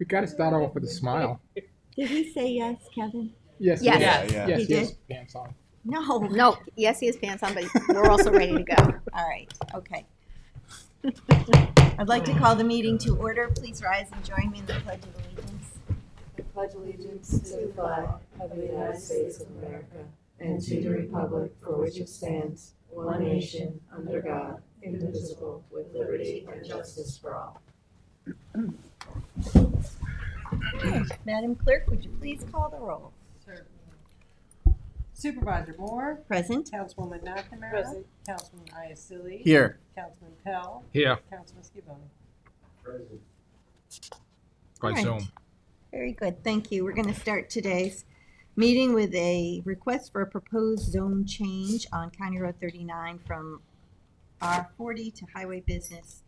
We got to start off with a smile. Did he say yes, Kevin? Yes. Yes. Yes. Yeah, Yes. He Yes. did? Pants on. No. No, yes, he has pants on, but we're also ready to go. All right, okay. I'd like to call the meeting to order. Please rise and join me in the Pledge of Allegiance. I pledge allegiance to the flag of the United States of America and to the republic for which it stands, one nation, under God, indivisible, with liberty and justice for all. Madam Clerk, would you please call the roll? Certainly. Supervisor Moore, Present. Councilwoman McNamara, Present. Councilman Iacili, Here. Councilman Pell, Here. Councilman Scavone. By All right. Zoom. Very good, thank you. We're going to start today's meeting with a request for a proposed zone change on County Road 39 from R40 to Highway Business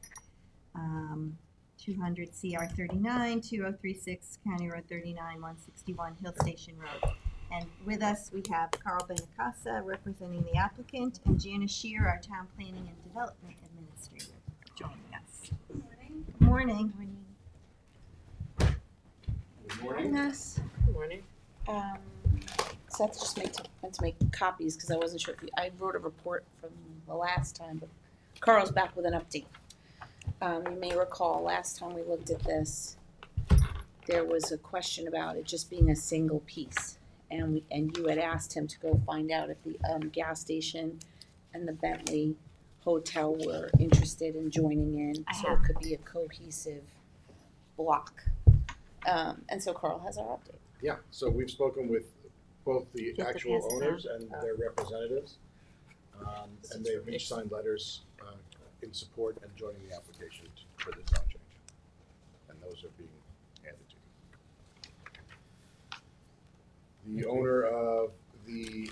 200 CR 39, 2036 County Road 39, 161 Hill Station Road. And with us, we have Carl Benacasa representing the applicant and Janice Shear, our Town Planning and Development Administrator, joining us. Good morning. Good morning. Good morning. Us. Good morning. Seth just meant to make copies because I wasn't sure if I wrote a report from the last time, but Carl's back with an update. You may recall last time we looked at this, there was a question about it just being a single piece. And you had asked him to go find out if the gas station and the Bentley Hotel were interested in joining in, so it could be a cohesive block. And so Carl has our update. Yeah, so we've spoken with both the Get the actual pass owners and their representatives. And they've each signed letters in support and joining the application for the zone change. And those are being handed to you. The owner of the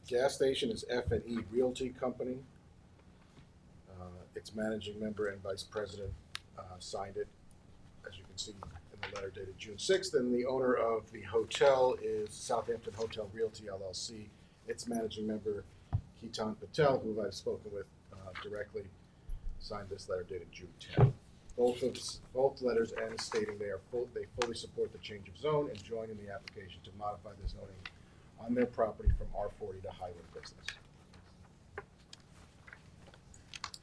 gas station is F&E Realty Company. Its managing member and vice president signed it, as you can see in the letter dated June 6th. And the owner of the hotel is Southampton Hotel Realty LLC. Its managing member, Ketan Patel, who I've spoken with directly, signed this letter dated June 10th. Both letters and stating they fully support the change of zone and join in the application to modify the zoning on their property from R40 to highway business.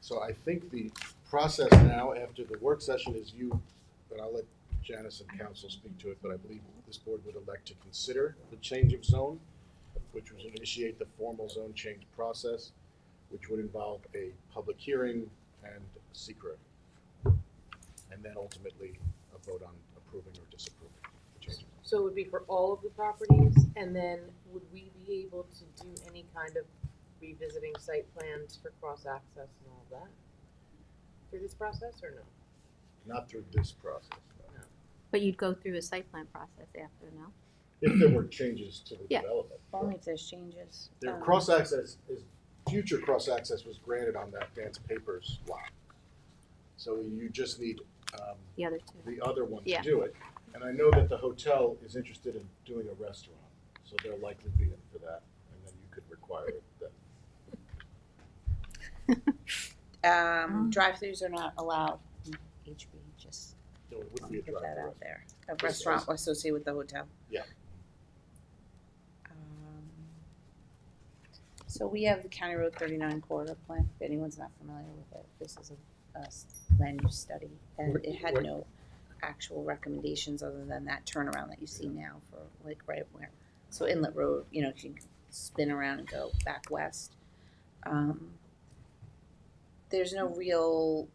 So I think the process now after the work session is but I'll let Janice and council speak to it, but I believe this board would elect to consider the change of zone, which would initiate the formal zone change process, which would involve a public hearing and secret, and then ultimately a vote on approving or disapproving the change. So it would be for all of the properties, and then would we be able to do any kind of revisiting site plans for cross-access and all of that through this process, or no? Not through this process, no. But you'd go through a site plan process after, no? If there were changes to the Yeah. development. Only if there's changes. Their future cross-access was granted on that Vance Papers lot. So you just need The other two. the other one to Yeah. do it. And I know that the hotel is interested in doing a restaurant, so they'll likely be in for that, and then you could require it then. Drive-throughs are not allowed in HB, just No, it wouldn't be a put that drive-through out there. A Just restaurant as- associated with the hotel. Yeah. So we have the County Road 39 corridor plan, if anyone's not familiar with it. This is a land use study, and it had Wait. no actual recommendations other than that turnaround that you see now for like right where. So Inlet Road, you can spin around and go back west. There's no real,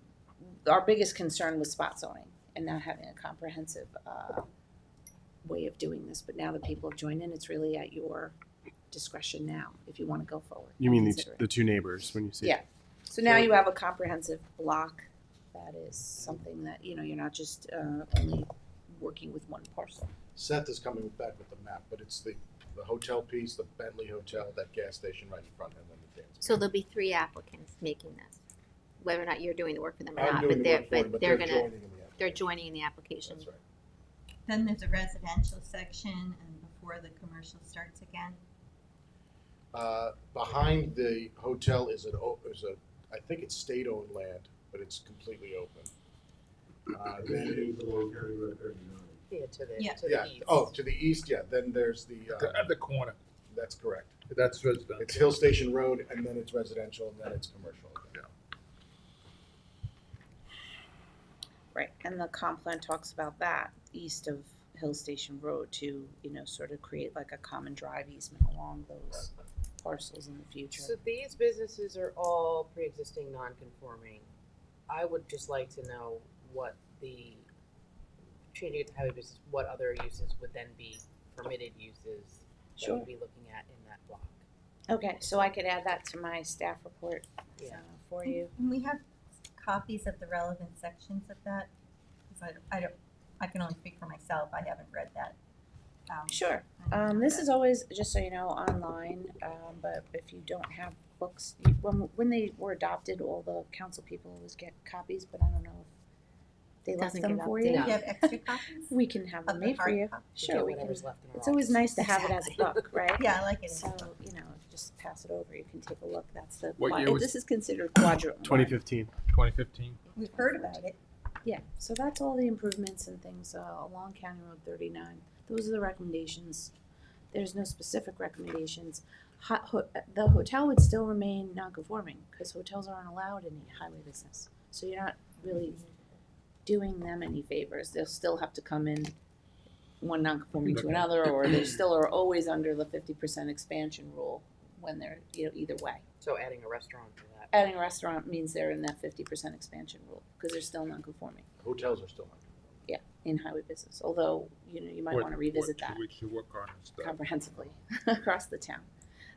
our biggest concern was spot zoning and not having a comprehensive way of doing this, but now that people have joined in, it's really at your discretion now if you want to go forward. You mean Consider it. the two neighbors when you say? Yeah. So now you have a comprehensive block that is something that, you're not just only working with one parcel. Seth is coming back with the map, but it's the hotel piece, the Bentley Hotel, that gas station right in front, and then the dance. So there'll be 3 applicants making this, whether or not you're doing the work for them or I'm not, doing but the work for them, but they're they're joining in the they're application. joining in the application. That's right. Then there's a residential section and before the commercial starts again. Behind the hotel is I think it's state-owned land but it's completely open. Then along County Road 39. Yeah, to the, Yeah. to yeah, the east. to the east, yeah, then there's At the corner. that's correct. That's residential. It's Hill Station Road, and then it's residential, and then it's commercial. Yeah. Right, and the comp plan talks about that, east of Hill Station Road to, sort of create like a common drive easement along those parcels in the future. So these businesses are all pre-existing non-conforming. I would just like to know what the, changing it to highway business, what other uses would then be permitted uses that Sure. we'd be looking at in that block. Okay, so I could add that to my staff report Yeah. for you. And we have copies of the relevant sections of that, because I can only speak for myself, I haven't read that. Sure. I haven't This read is always, just so you know, online, but if you don't have books, when they were adopted, all the council people always get copies, but I don't know if they left Doesn't them get for it. you. Do you have extra copies? We can have them Of the made for hard you. copy? We Sure, get we can. whatever's left in our It's always office. nice to have it as a book, right? Yeah, I like it. So, just pass it over, you can take a look, that's the, What year was- this is considered quadrant one. 2015. 2015. We've heard about it. Yeah, so that's all the improvements and things along County Road 39. Those are the recommendations. There's no specific recommendations. The hotel would still remain non-conforming because hotels aren't allowed in the highway business. So you're not really doing them any favors. They'll still have to come in one non-conforming to another, or they still are always under the 50% expansion rule when they're, either way. So adding a restaurant to that. Adding a restaurant means they're in that 50% expansion rule because they're still non-conforming. Hotels are still on. Yeah, in highway business, although, you might want to revisit that Which you work on and stuff. comprehensively across the town.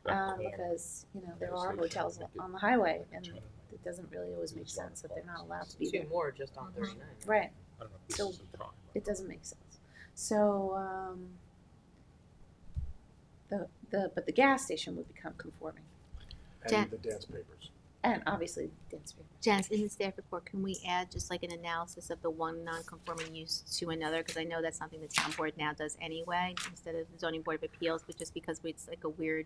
Because, there are hotels on the highway and it doesn't really always make sense that they're not allowed to be Two there. more just on 39. Right, I don't know if this So- is the time. it doesn't make sense. So, but the gas station would become conforming. And Jan- the dance papers. And obviously, dance papers. Janice, in the staff report, can we add just like an analysis of the one non-conforming use to another? Because I know that's something the town board now does anyway, instead of the zoning board of appeals, but just because it's like a weird,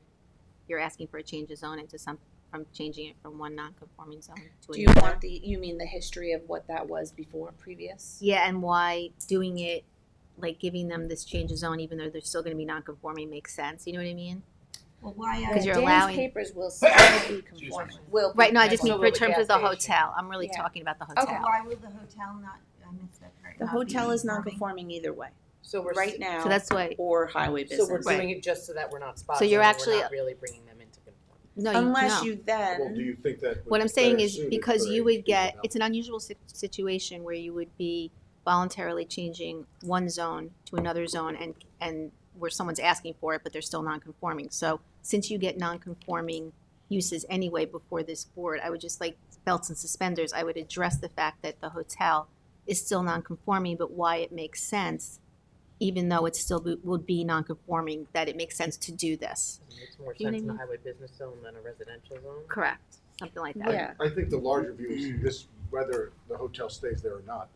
you're asking for a change of zone into from changing it from one non-conforming zone to Do you another. want you mean the history of what that was before, previous? Yeah, and why doing it, like giving them this change of zone, even though they're still gonna be non-conforming, makes sense, you know what I mean? Well, why? Because you're Dance allowing- papers will still be conforming. Will be Right, no, I just mean So for will the terms of gas the station. hotel, I'm really Yeah. talking about the Okay, hotel. why will the hotel not, I missed that part. The not be hotel is conforming? non-conforming either way, So we're right now, So that's why, or highway business. So we're doing it just so that we're not spot So you're zoning, actually- we're not really bringing them into conformity. no, Unless no. you then. Well, do you think that would What I'm be saying better is suited because for you a would get, development? it's an unusual situation where you would be voluntarily changing one zone to another zone and where someone's asking for it, but they're still non-conforming. So since you get non-conforming uses anyway before this board, I would just like belts and suspenders, I would address the fact that the hotel is still non-conforming, but why it makes sense, even though it still would be non-conforming, that it makes sense to do this. It makes more You know sense in what I a highway business zone than a residential zone. Correct, something like that. Yeah. I think the larger view is this, whether the hotel stays there or not,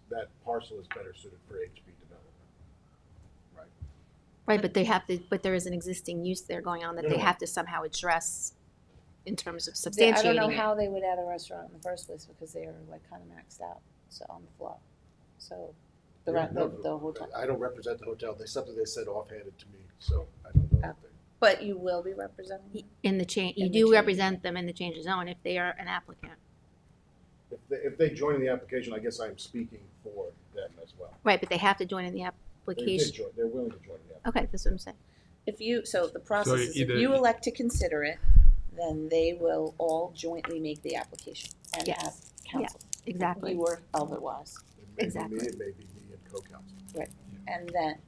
that parcel is better suited for HB development. Right. Right, but they have to, but there is an existing use there going on that No, they no. have to somehow address in terms of I don't know substantiating it. how they would add a restaurant in the first place because they are like kind of maxed out, so on the flow. So the hotel. I don't represent the hotel. They something they said offhanded to me, so I don't know. Oh. But you will be representing them? In the change, you In the do change. represent them in the change of zone if they are an applicant. If they join the application, I guess I'm speaking for them as well. Right, but they have to join in the They did application. join, they're willing to join the application. Okay, that's what I'm saying. So the process is if either- you elect to consider it, then they will all jointly make the application and Yes. have counsel. Exactly. You or otherwise. It may be Exactly. me, it may be me and co-counsel. And then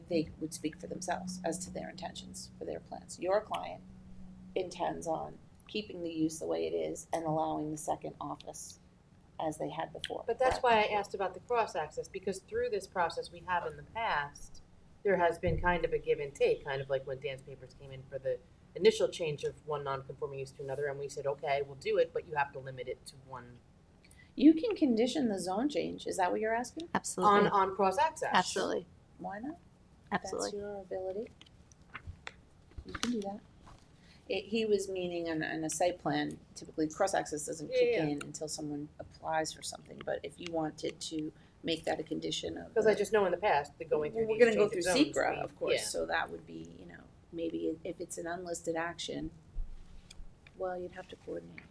they would speak for themselves as to their intentions for their plans. Your client intends on keeping the use the way it is and allowing the second office as they had before. But that's why I asked about the cross-access, because through this process we have in the past, there has been kind of a give and take, kind of like when Dance Papers came in for the initial change of one non-conforming use to another, and we said, okay, we'll do it, but you have to limit it to one You can condition the zone change. Is that what you're asking? Absolutely. on cross-access. Absolutely. Why not? Absolutely. That's your ability. You can do that. He was meaning on a site plan, typically cross-access doesn't kick Yeah. in until someone applies for something, but if you wanted to make that a condition of. Because I just know in the past, the going through We're these gonna go change through of zones, secra, we- of course, yeah. so that would be, maybe if it's an unlisted action, well, you'd have to coordinate.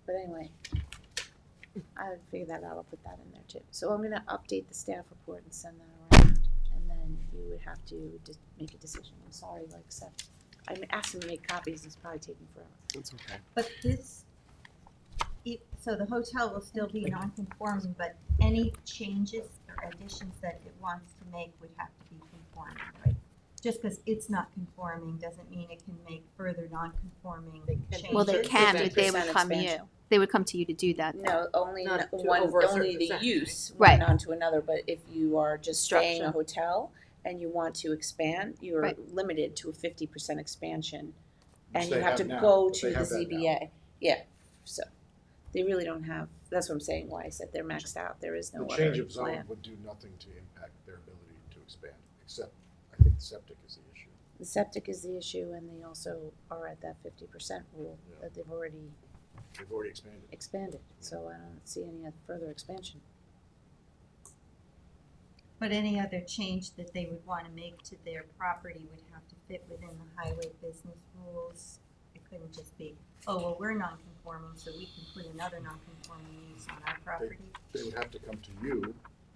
But anyway, I'll figure that out, I'll put that in there too. So I'm gonna update the staff report and send that around, and then you would have to make a decision. I'm sorry, like Seth, I asked him to make copies, it's probably taking forever. That's okay. But this, so the hotel will still be non-conforming, but any changes or additions that it wants to make would have to be conforming, right? Just because it's not conforming doesn't mean it can make further non-conforming They can. changes. Well, they can, but they would 50% come to you. expansion. They would come to you to do that. No, only Not to one, over a certain only the percent, use, right? one onto another, but if you are just staying a Structure. hotel and you want to expand, you're Right. limited to a 50% expansion. Which And they you have to now, go but to they the have that now. ZBA, yeah, so, they really don't have, that's what I'm saying, why I said they're maxed out, there is no The other change of zone plan. would do nothing to impact their ability to expand, except I think the septic is the issue. The septic is the issue, and they also are at that 50% rule Yeah. that they've already They've already expanded. expanded, so I don't see any further expansion. But any other change that they would want to make to their property would have to fit within the highway business rules. It couldn't just be, oh, well, we're non-conforming, so we can put another non-conforming use on our property. They would have to come to you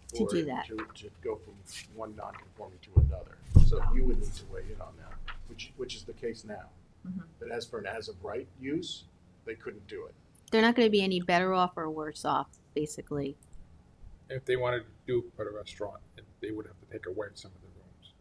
To for do it that. to go from one non-conforming to another. So you would need to weigh in on that, which is the case now. Mhm. But as for an as-of-right use, they couldn't do it. They're not going to be any better off or worse off, basically. If they wanted to do put a restaurant, they would have to take away some of the rooms.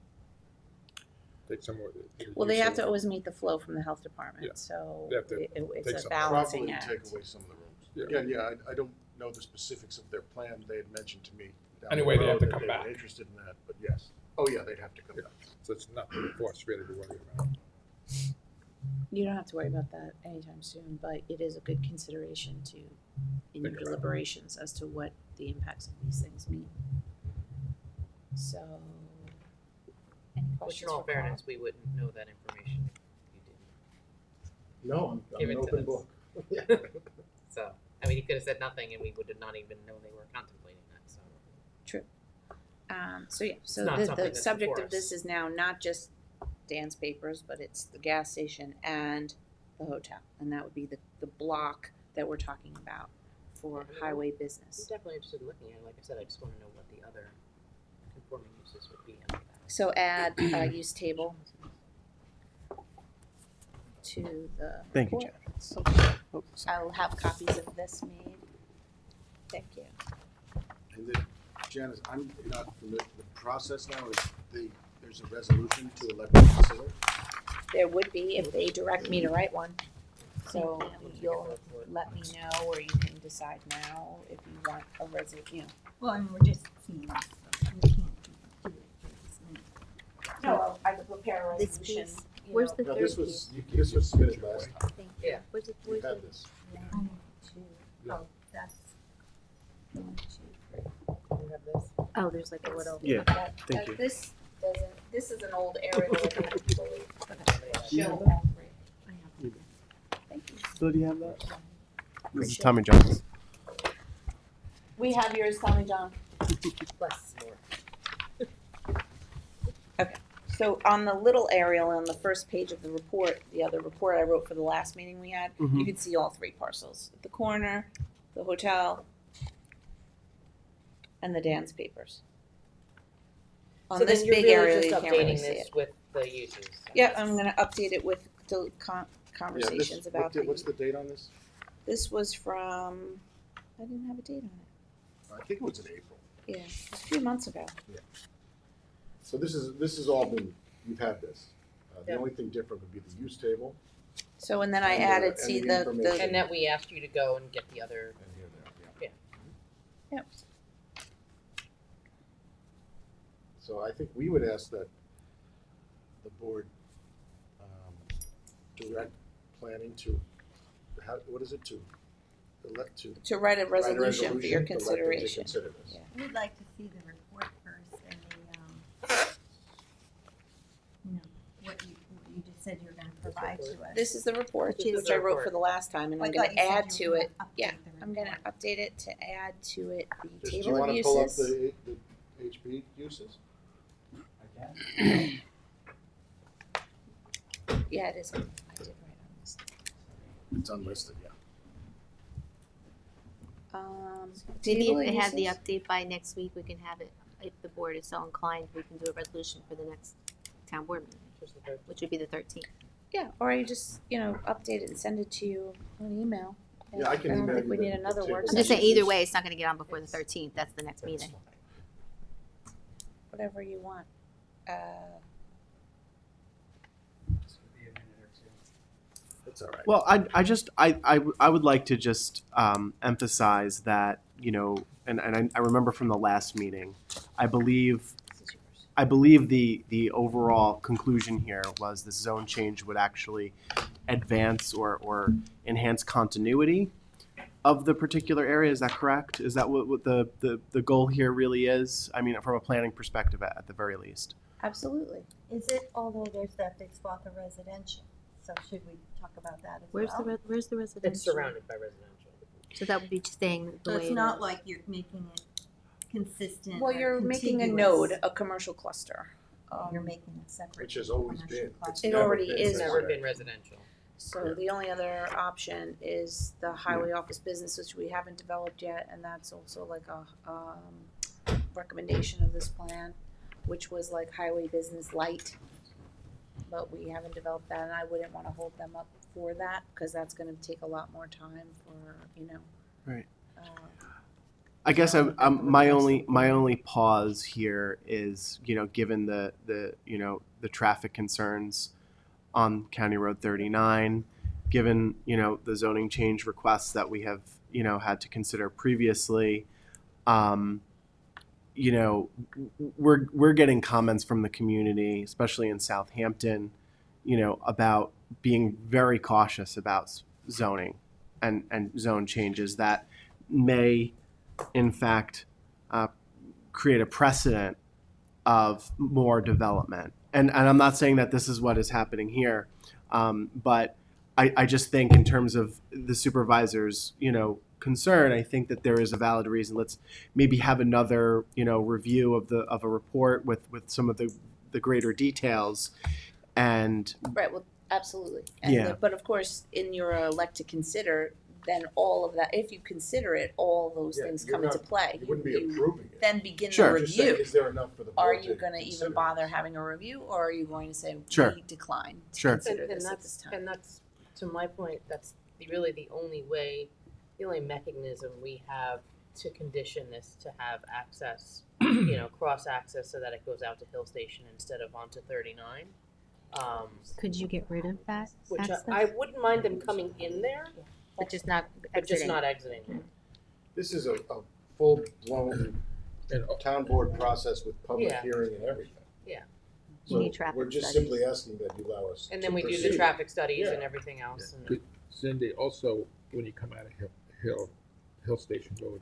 Take some of the. Well, they use have of- to always meet the flow from the health department, Yeah. so They have to it's take a some- balancing Probably act. take away some of the rooms. Yeah. Again, yeah, I don't know the specifics of their plan. They had mentioned to me down the Anyway, they have road to that come they back. were interested in that, but yes. Oh, yeah, they'd have to come Yeah. back. So it's not the force failure to worry about. You don't have to worry about that anytime soon, but it is a good consideration to, in your Think about. deliberations, as to what the impacts of these things mean. So, any Which in questions all for Carl? fairness, we wouldn't know that information if you didn't. No, I'm Give an it to open us. book. So, I mean, he could have said nothing and we would have not even known they were contemplating that, so. So yeah, so not something the that's subject before of this us. is now not just Dan's papers, but it's the gas station and the hotel. And that would be the block that we're talking about for Yeah, highway I'm business. definitely interested in looking at it. Like I said, I just want to know what the other conforming uses would be under that. So add a use table to the Thank you, report. Jen. Oh, sorry. I will have copies of this made. Thank you. And then, Janice, I'm not familiar, the process now is there's a resolution to elect a consular. There would be if they direct me to write one. So you'll Report. let me know, or you can decide now if you want a resolution. Well, I mean, we're just seeing this, so we can't do it for this minute. No, I could prepare a This resolution. piece. you Where's know. the No, third this piece? was submitted last time. Thank you. Yeah. Where's the, We where's had the, this. One, two, Yeah. Oh, that's, 1, 2, 3. You have this? oh, there's like a little. Yeah, That- thank you. This doesn't, this is an old aerial that doesn't fully You show have all three. Thank you. Bill, do you have that? This is Appreciate Tommy John's. We have yours, Tommy John. Less is more. So on the little aerial on the first page of the report, the other report I wrote for the last meeting we had, you Mhm. could see all three parcels. The corner, the hotel, and the Dan's papers. On So this then you're big really aerial, just you can't really updating see this it. with the uses. Yeah, I'm gonna update it with the conversations Yeah, about this, what's the date on this? This was from, I didn't have a date on it. I think it was in April. Yeah, it was a few months ago. So this is all been, you've had this. The Yeah. only thing different would be the use table So, and then I And, added, and see the the, information. And that we asked you to go and get the other, and here they are, yeah. yep. So I think we would ask that the board direct planning to, what is it, to elect to To write a write a resolution for your resolution to let them to consideration. consider this. Yeah. we'd like to see the report first and the, what you just said you were gonna provide provide to us. This is the report, Which is which I the wrote report. for the last time, and I I'm thought gonna you said add you to were it. gonna update Yeah, the I'm gonna report. update it to add to it the Do you table of wanna pull up uses. the HP uses? Yeah, it is. I did write on this. It's unlisted, yeah. Maybe Table if of they have the uses? update by next week, we can have it, if the board is so inclined, we can do a resolution for the next town board meeting, Just the third. which would be the 13th. Yeah, or you just, update it and send it to you on email. Yeah, I can don't email think you we the- need the another table work of I'm just saying, session. either way, it's not gonna get on before the 13th, that's the next meeting. Whatever you want. It's all right. Well, I would like to just emphasize that, and I remember from the last meeting, I believe the overall conclusion here was the zone change would actually advance or enhance continuity of the particular area. Is that correct? Is that what the goal here really is? I mean, from a planning perspective, at the very least. Absolutely. Is it, although there's that big swath of residential, so should we talk about that as Where's well? where's the residential? It's surrounded by residential. So that would be staying the So way it's it not is. like you're making it consistent Well, or you're making a contiguous. node, a commercial cluster. You're making it separate. Which has always commercial been. cluster. It already It's is never one. been residential. So the only other option is the highway office business, which we haven't developed yet, and that's also like a recommendation of this plan, which was like highway business light. But we haven't developed that, and I wouldn't wanna hold them up for that, cause that's gonna take a lot more time for, Right. uh, I guess my only pause here is, given the traffic concerns on County Road 39, given the zoning change requests that we have had to consider previously, we're getting comments from the community, especially in Southampton, about being very cautious about zoning and zone changes that may, in fact, create a precedent of more development. And I'm not saying that this is what is happening here, but I just think in terms of the supervisor's, concern, I think that there is a valid reason. Let's maybe have another, review of a report with some of the greater details. And right, well, absolutely. And Yeah. but of course, in your elect to consider, then all of that, if you consider it, all those Yeah, things you're come into not- play. You wouldn't be approving it. Then begin Sure. the Just saying, review. is there enough for the Are board you to gonna even consider? bother having a review, or are you going to say, Sure. we decline to Sure. consider this at this time? And that's, to my point, that's really the only way, the only mechanism we have to condition this to have access, cross access so that it goes out to Hill Station instead of onto 39. Could you get rid of that Which access? I wouldn't mind them coming in there, But just not but just exiting. not exiting. This is a full-blown And town board process with public Yeah. hearing and everything. Yeah. You need traffic We're just studies. simply asking that you allow us And to then we do the proceed. traffic studies Yeah. and everything else. And But Cindy, also, when you come out of Hill Station Road,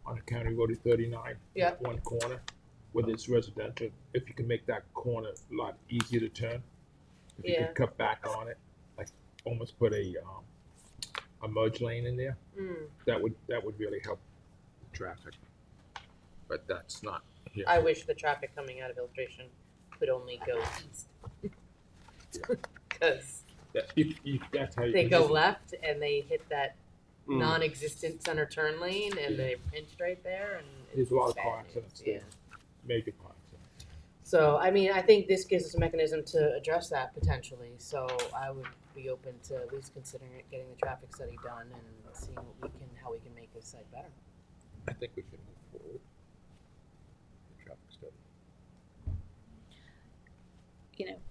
on the County Road 39, Yeah. that one corner, whether it's residential, if you can make that corner a lot easier to turn, if you Yeah. can cut back on it, like almost put a merge lane in there, that would really help traffic. But that's not here. I wish the traffic coming out of Hill Station could only go east. Because That's how you they can go just- left and they hit that Mm. non-existent center turn lane and they pinched right there and There's it's a lot of bad car news, accidents yeah. there. Major car accidents. So, I mean, I think this gives us a mechanism to address that potentially, so I would be open to at least considering it, getting the traffic study done and seeing how we can make this site better. I think we should move forward. The traffic study.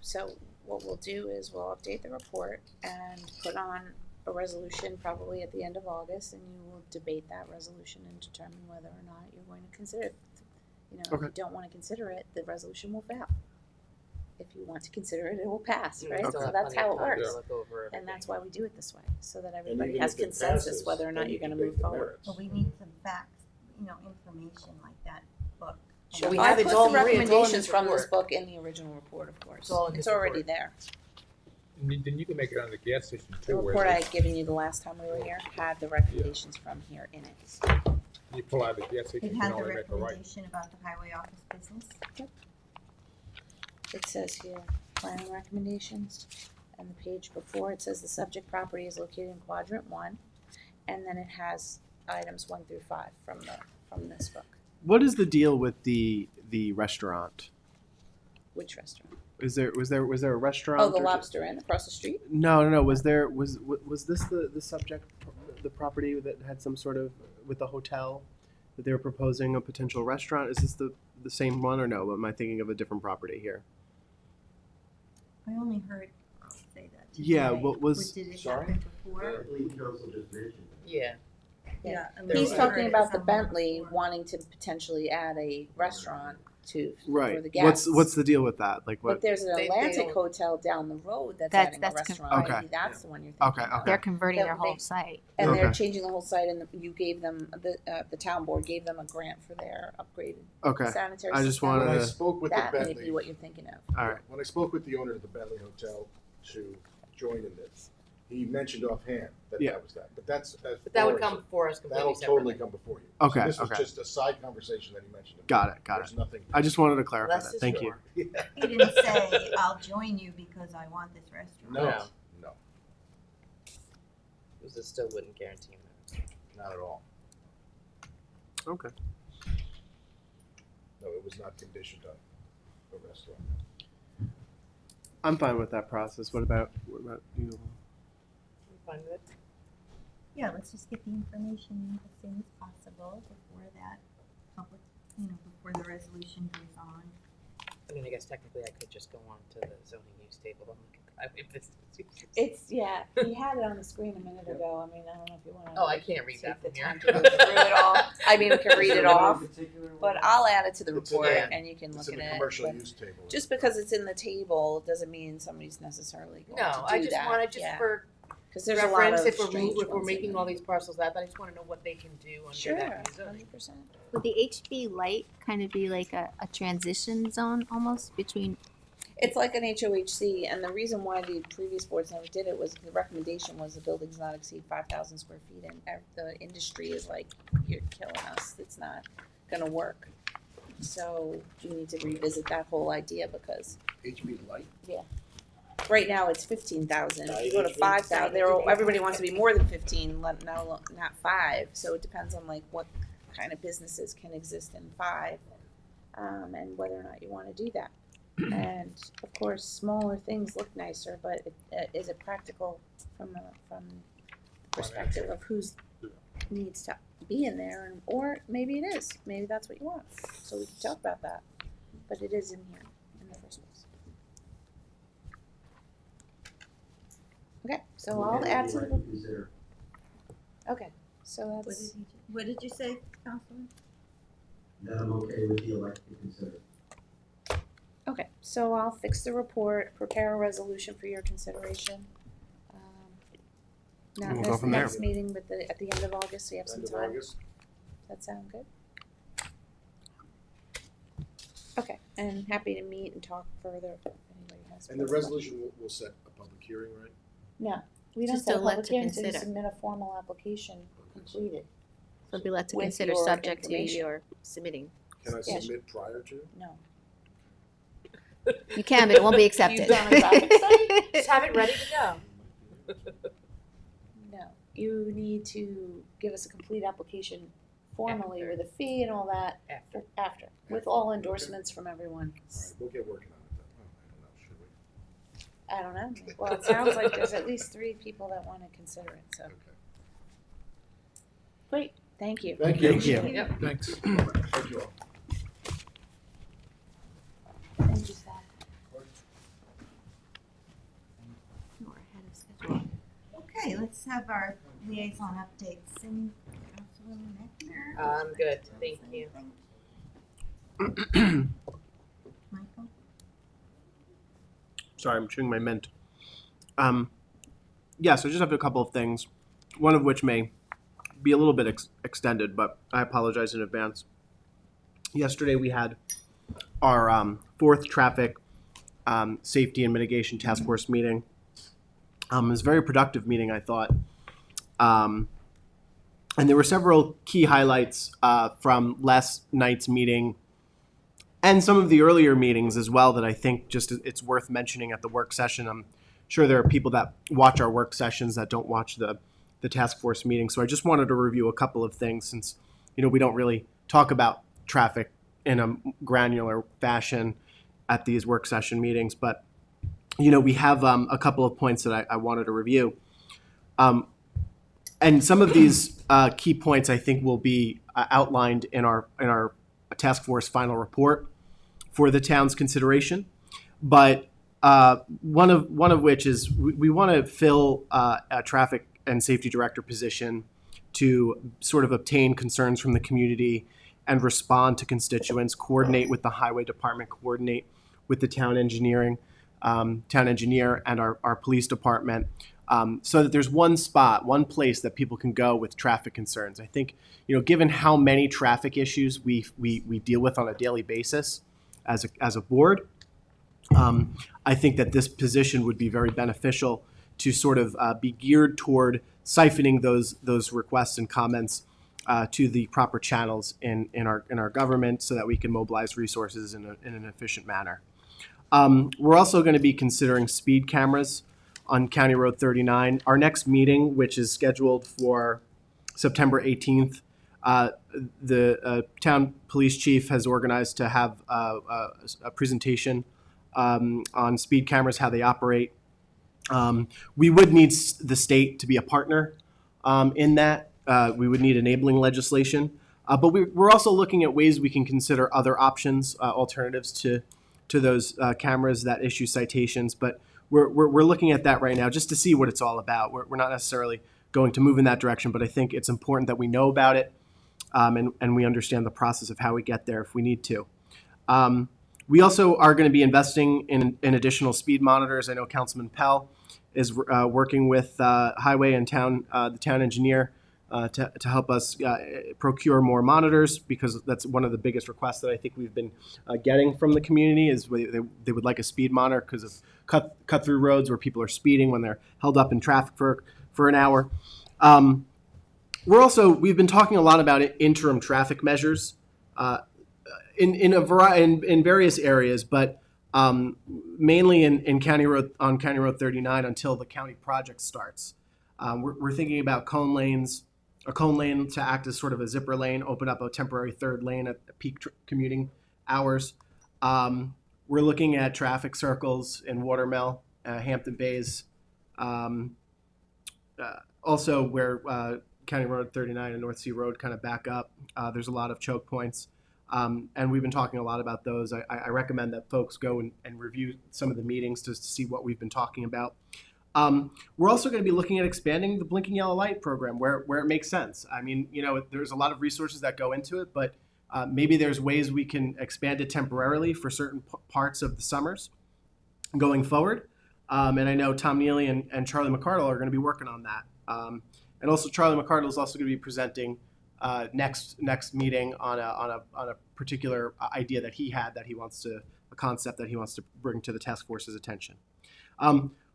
So what we'll do is we'll update the report and put on a resolution probably at the end of August, and you will debate that resolution and determine whether or not you're going to consider it. If Okay. you don't wanna consider it, the resolution will fail. If you want to consider it, it will pass, We right? still So have that's plenty how of it time to works. look over And everything. that's why we do it this way, so that everybody even has if it consensus passes, whether or not then you're gonna you move debate the forward. merits. But we need some facts, information like that book. Sure. We I have it put all- the it's all in recommendations this from this report. book in the original report, of course. It's all in It's this already report. there. then you can make it on the gas station The too, where report I had given you the last time we were here had the recommendations from here in it. you pull out the gas station, It you had can the only make a right. recommendation about the highway office business. It says here, planning recommendations, and the page before, it says the subject property is located in quadrant 1, and then it has items 1 through 5 from this book. What is the deal with the restaurant? Which restaurant? Was there a restaurant? Oh, the or- Lobster Inn across the street? No. Was this the subject, the property that had some sort of, with the hotel, that they were proposing a potential restaurant? Is this the same one or no? Am I thinking of a different property here? I only heard Carl say that today. Yeah, what was- Did it Sorry? happen before? Yeah. Yeah. He's I talking heard about the somewhere Bentley before. wanting to potentially add a restaurant for Right. the guests. What's the deal with that? Like But what? there's an They Atlantic don't- Hotel down the road that's That's- adding a that's restaurant. Okay. Maybe that's the one you're thinking Okay, of. okay. They're converting their They- whole site. And they're Okay. changing the whole site, and you gave them, the town board gave them a grant for their upgraded Okay. sanitary I just system. wanted When I to- spoke with the That may Bentley, be what you're thinking of. All right. when I spoke with the owner of the Bentley Hotel to join in this, he mentioned offhand that Yeah. that was that. But that's as But that would far as- come before us completely That'll separately. totally come before you. Okay, So this was okay. just a side conversation that he mentioned. Got it. There's nothing. I just wanted to clarify Less that. is Thank you. more. He didn't say, I'll join you because I want this restaurant. No, No. no, Because it still wouldn't guarantee him that. not at all. Okay. No, it was not conditioned on a restaurant. I'm fine with that process. What about you? I'm fine with it. Yeah, let's just get the information as soon as possible before that public, before the resolution goes on. I mean, I guess technically I could just go on to the zoning use table and look at highway business uses. It's, yeah, he had it on the screen a minute ago. I mean, I don't know if you want to. Oh, I can't read that Take the from time here. to go through it all. I mean, we can read it off, but I'll add it to the It's in report the- and you can It's look in at the it. commercial but use table. Just because it's in the table doesn't mean somebody's necessarily going No, to do I just that. wanted, just Yeah. for Because there's a lot reference, of if we're, strange if we're ones in making there. all these parcels that, I just wanna know what they can do under Sure, that new zoning. 100%. Would the HB light kind of be like a transition zone almost between? It's like an HOHC, and the reason why the previous boards never did it was the recommendation was the buildings not exceed 5,000 square feet, and the industry is like, you're killing us. It's not gonna work. So you need to revisit that whole idea because HB light. right now it's 15,000. If you go to 5,000, everybody wants to be more than 15, not 5. So it depends on like what kind of businesses can exist in 5, and whether or not you want to do that. And of course, smaller things look nicer, but is it practical from the perspective of who's needs to be in there, or maybe it is. Maybe that's what you want. So we can talk about that. But it is in here in the first place. Okay, so I'll add to the. Okay, so that's. What did you say, Councilman? That I'm okay with the elected to consider. Okay, so I'll fix the report, prepare a resolution for your consideration. Not We'll go next, from there. next meeting, but at the end of August, so you have some End of time. August. Does that sound good? Okay, and happy to meet and talk further if anybody has. And the further resolution will set a public hearing, right? questions. No, we don't Just set a a let public to hearing until you consider. submit a formal application completed. So it'd be let to With consider your subject to information. your submitting. Can I Yeah. submit prior to? No. You can, but it won't be accepted. You've done a traffic study? Just have it ready to go. No, you need to give us a complete application formally with a fee and all that after, with all endorsements from everyone. All right, we'll get working on it then. Oh, I don't know, should we? I don't know. Well, it sounds like there's at least 3 people that want to consider it, so. Okay. Great, thank you. Thank you. Thank you. Yep. Thanks. Thank you all. Thank you, Seth. We're ahead of schedule. Okay, let's have our liaison updates. And Councilwoman Meckner? I'm good, thank you. Michael? Sorry, I'm chewing my mint. Yeah, so I just have a couple of things, one of which may be a little bit extended, but I apologize in advance. Yesterday we had our 4th traffic safety and mitigation task force meeting. It was a very productive meeting, I thought. And there were several key highlights from last night's meeting and some of the earlier meetings as well that I think just it's worth mentioning at the work session. I'm sure there are people that watch our work sessions that don't watch the task force meeting. So I just wanted to review a couple of things since, we don't really talk about traffic in a granular fashion at these work session meetings. But, we have a couple of points that I wanted to review. And some of these key points I think will be outlined in our task force final report for the town's consideration. But one of which is we want to fill a traffic and safety director position to sort of obtain concerns from the community and respond to constituents, coordinate with the highway department, coordinate with the town engineer and our police department, so that there's one spot, one place that people can go with traffic concerns. I think, given how many traffic issues we deal with on a daily basis as a board, I think that this position would be very beneficial to sort of be geared toward siphoning those requests and comments to the proper channels in our government so that we can mobilize resources in an efficient manner. We're also going to be considering speed cameras on County Road 39. Our next meeting, which is scheduled for September 18th, the town police chief has organized to have a presentation on speed cameras, how they operate. We would need the state to be a partner in that. We would need enabling legislation. But we're also looking at ways we can consider other options, alternatives to those cameras that issue citations. But we're looking at that right now just to see what it's all about. We're not necessarily going to move in that direction, but I think it's important that we know about it and we understand the process of how we get there if we need to. We also are going to be investing in additional speed monitors. I know Councilman Pell is working with Highway and the town engineer to help us procure more monitors, because that's one of the biggest requests that I think we've been getting from the community is they would like a speed monitor because of cut through roads where people are speeding when they're held up in traffic for an hour. We've been talking a lot about interim traffic measures in various areas, but mainly on County Road 39 until the county project starts. We're thinking about a cone lane to act as sort of a zipper lane, open up a temporary third lane at peak commuting hours. We're looking at traffic circles in Watermill, Hampton Bays, also where County Road 39 and North Sea Road kind of back up. There's a lot of choke points. And we've been talking a lot about those. I recommend that folks go and review some of the meetings to see what we've been talking about. We're also going to be looking at expanding the blinking yellow light program where it makes sense. I mean, there's a lot of resources that go into it, but maybe there's ways we can expand it temporarily for certain parts of the summers going forward. And I know Tom Neely and Charlie McCardle are going to be working on that. And also Charlie McCardle is also going to be presenting next meeting on a particular idea that he had a concept that he wants to bring to the task force's attention.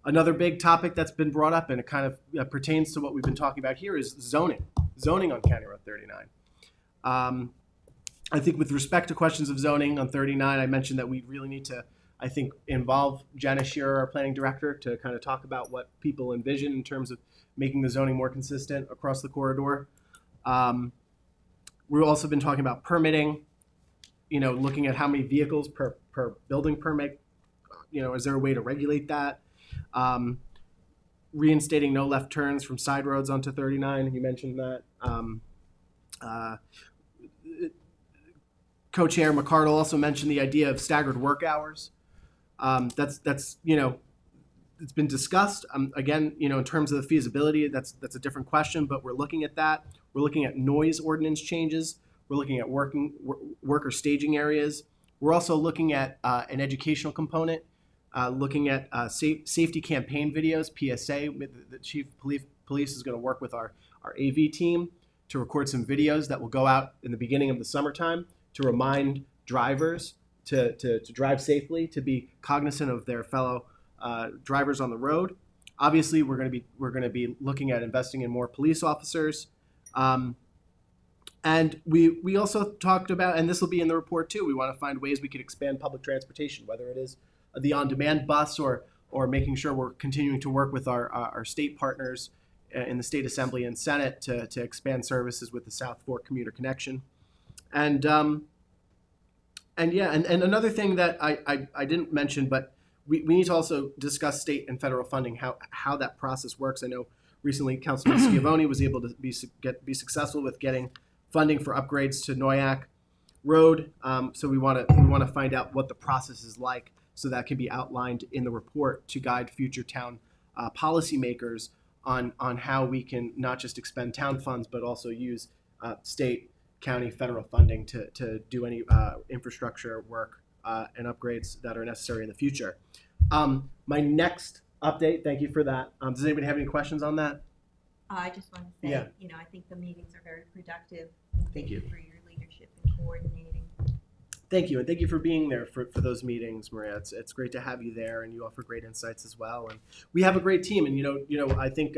Another big topic that's been brought up, and it kind of pertains to what we've been talking about here, is zoning on County Road 39. I think with respect to questions of zoning on 39, I mentioned that we really need to, I think, involve Janice Shearer, our planning director, to kind of talk about what people envision in terms of making the zoning more consistent across the corridor. We've also been talking about permitting, looking at how many vehicles per building permit, is there a way to regulate that? Reinstating no left turns from side roads onto 39, you mentioned that. Co-chair McCardle also mentioned the idea of staggered work hours. That's it's been discussed. Again, in terms of the feasibility, that's a different question, but we're looking at that. We're looking at noise ordinance changes. We're looking at worker staging areas. We're also looking at an educational component, looking at safety campaign videos, PSA. The chief of police is going to work with our AV team to record some videos that will go out in the beginning of the summertime to remind drivers to drive safely, to be cognizant of their fellow drivers on the road. Obviously, we're going to be looking at investing in more police officers. And we also talked about, and this will be in the report too, we want to find ways we could expand public transportation, whether it is the on-demand bus or making sure we're continuing to work with our state partners in the state assembly and senate to expand services with the South Fork commuter connection. And another thing that I didn't mention, but we need to also discuss state and federal funding, how that process works. I know recently Councilman Schiavone was able to be successful with getting funding for upgrades to Noyak Road. So we want to find out what the process is like, so that can be outlined in the report to guide future town policymakers on how we can not just expend town funds, but also use state, county, federal funding to do any infrastructure work and upgrades that are necessary in the future. My next update, thank you for that. Does anybody have any questions on that? I just want to say, Yeah. I think the meetings are very productive. And Thank you. for your leadership and coordinating. Thank you, and thank you for being there for those meetings, Maria. It's great to have you there, and you offer great insights as well. And we have a great team, and I think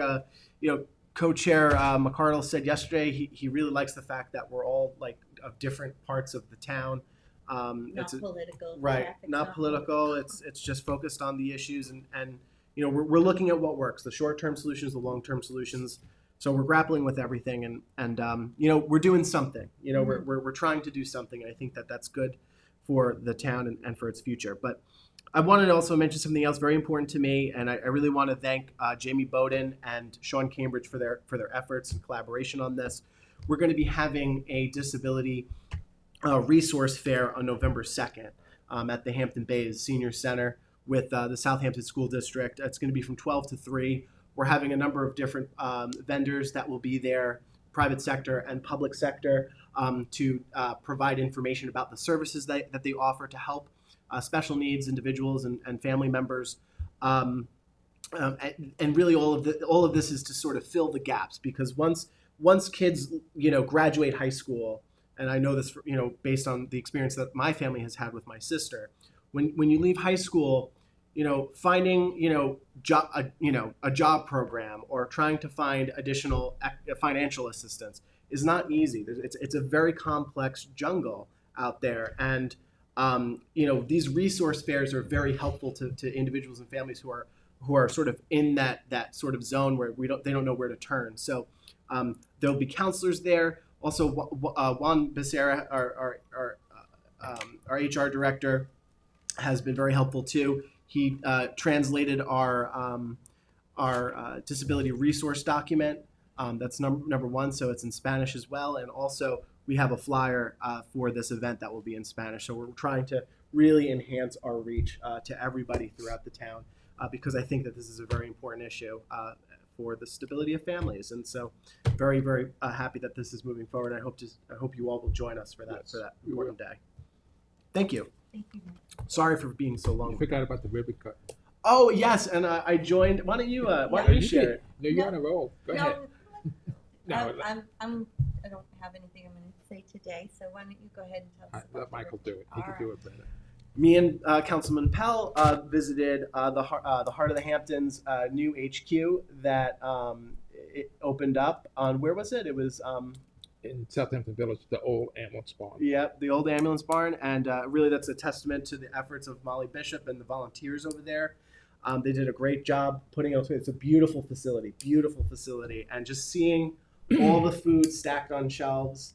co-chair McCardle said yesterday he really likes the fact that we're all like of different parts of the town. Not political. Right, not political. It's just focused on the issues, and we're looking at what works, the short-term solutions, the long-term solutions. So we're grappling with everything, and we're doing something. We're trying to do something, and I think that's good for the town and for its future. But I wanted to also mention something else very important to me, and I really want to thank Jamie Bowden and Sean Cambridge for their efforts and collaboration on this. We're going to be having a disability resource fair on November 2nd at the Hampton Bays Senior Center with the Southampton School District. It's going to be from 12 to 3. We're having a number of different vendors that will be there, private sector and public sector, to provide information about the services that they offer to help special needs individuals and family members. And really all of this is to sort of fill the gaps, because once kids graduate high school, and I know this based on the experience that my family has had with my sister, when you leave high school, finding a job program or trying to find additional financial assistance is not easy. It's a very complex jungle out there, and these resource fairs are very helpful to individuals and families who are sort of in that sort of zone where they don't know where to turn. So there'll be counselors there. Also, Juan Becerra, our HR director, has been very helpful too. He translated our disability resource document. That's number one, so it's in Spanish as well. And also, we have a flyer for this event that will be in Spanish. So we're trying to really enhance our reach to everybody throughout the town, because I think that this is a very important issue for the stability of families. And so, very, very happy that this is moving forward. I hope you all will join us for that important day. Thank you. Thank you. Sorry for being so long. You forgot about the ribbon cut. Oh yes, and I joined. Why don't you share it? No, you're on a roll. Go ahead. No, I don't have anything I'm going to say today, so why don't you go ahead and tell us about let Michael do it. He can do it better. Me and Councilman Pell visited the Heart of the Hamptons new HQ that it opened up on, where was it? It was in Southampton Village, the old ambulance barn. Yeah, the old ambulance barn, and really that's a testament to the efforts of Molly Bishop and the volunteers over there. They did a great job putting it. It's a beautiful facility, and just seeing all the food stacked on shelves,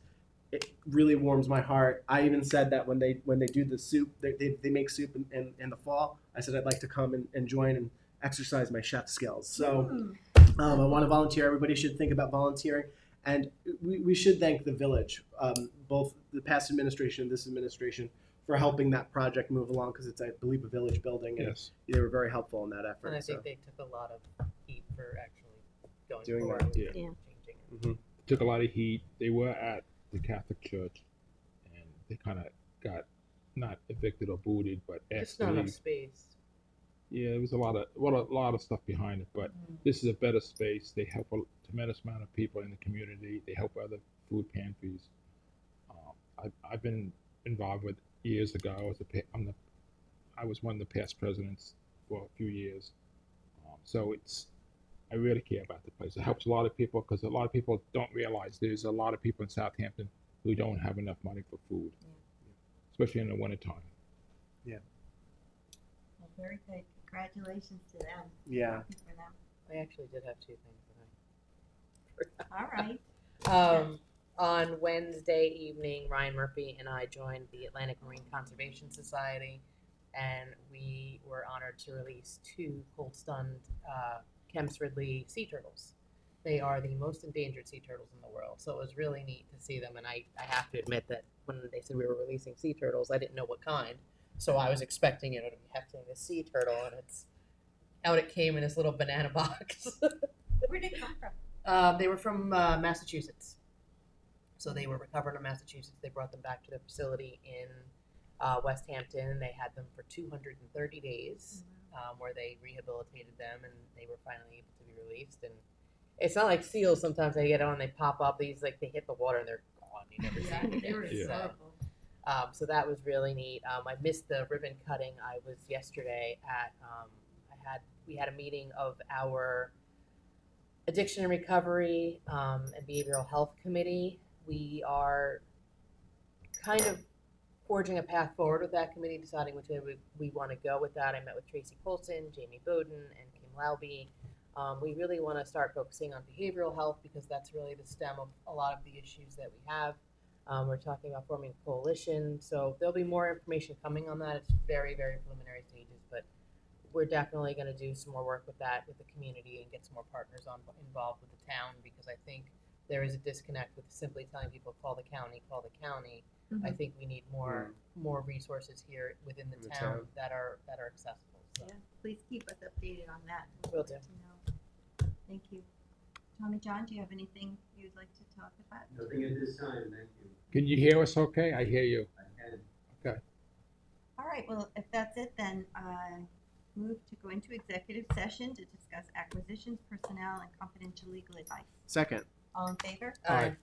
it really warms my heart. I even said that when they do the soup, they make soup in the fall. I said I'd like to come and join and exercise my chef skills. So I want to volunteer. Everybody should think about volunteering. And we should thank the village, both the past administration and this administration, for helping that project move along, because it's, I believe, a village building, and yes, they were very helpful in that effort. And I think they took a lot of heat for actually going Doing forward that, and yeah. changing it. Mm-hmm. took a lot of heat. They were at the Catholic Church, and they kind of got not evicted or booted, but Just asked to not enough leave. space. Yeah, there was a lot of stuff behind it, but this is a better space. They help a tremendous amount of people in the community. They help other food pantries. I've been involved with years ago. I was one of the past presidents for a few years. So I really care about the place. It helps a lot of people because a lot of people don't realize there's a lot of people in Southampton who don't have enough money for food, especially in the wintertime. Well, very good. Congratulations to them. Yeah. Happy for them. I actually did have two things that All right. On Wednesday evening, Ryan Murphy and I joined the Atlantic Marine Conservation Society, and we were honored to release two cold-stunned Kemp's Ridley sea turtles. They are the most endangered sea turtles in the world, so it was really neat to see them. And I have to admit that when they said we were releasing sea turtles, I didn't know what kind, so I was expecting, to be hefting the sea turtle, and out it came in this little banana box. Where did it come from? They were from Massachusetts. So they were recovered in Massachusetts. They brought them back to their facility in West Hampton. They had them for 230 days where they rehabilitated them, and they were finally able to be released. And it's not like seals. Sometimes they get on, they pop up. These, like, they hit the water and they're gone. You never see them again. They were Yeah. adorable. So that was really neat. I missed the ribbon cutting. I was yesterday at we had a meeting of our addiction and recovery and behavioral health committee. We are kind of forging a path forward with that committee, deciding which way we want to go with that. I met with Tracy Colson, Jamie Bowden, and Kim Laube. We really want to start focusing on behavioral health because that's really the stem of a lot of the issues that we have. We're talking about forming a coalition, so there'll be more information coming on that. It's very, very preliminary stages, but we're definitely going to do some more work with that, with the community, and get some more partners involved with the town, because I think there is a disconnect with simply telling people, call the county, call the county. Mhm. I think we need more resources here within the town that are accessible. So Yeah. Please keep us updated on that. will do. To know. Thank you. Tommy John, do you have anything you'd like to talk about? Nothing at this time, thank you. Can you hear us okay? I hear you. I can. All right, well, if that's it, then I move to go into executive session to discuss acquisitions, personnel, and confidential legal advice. Second. All in favor? Aye.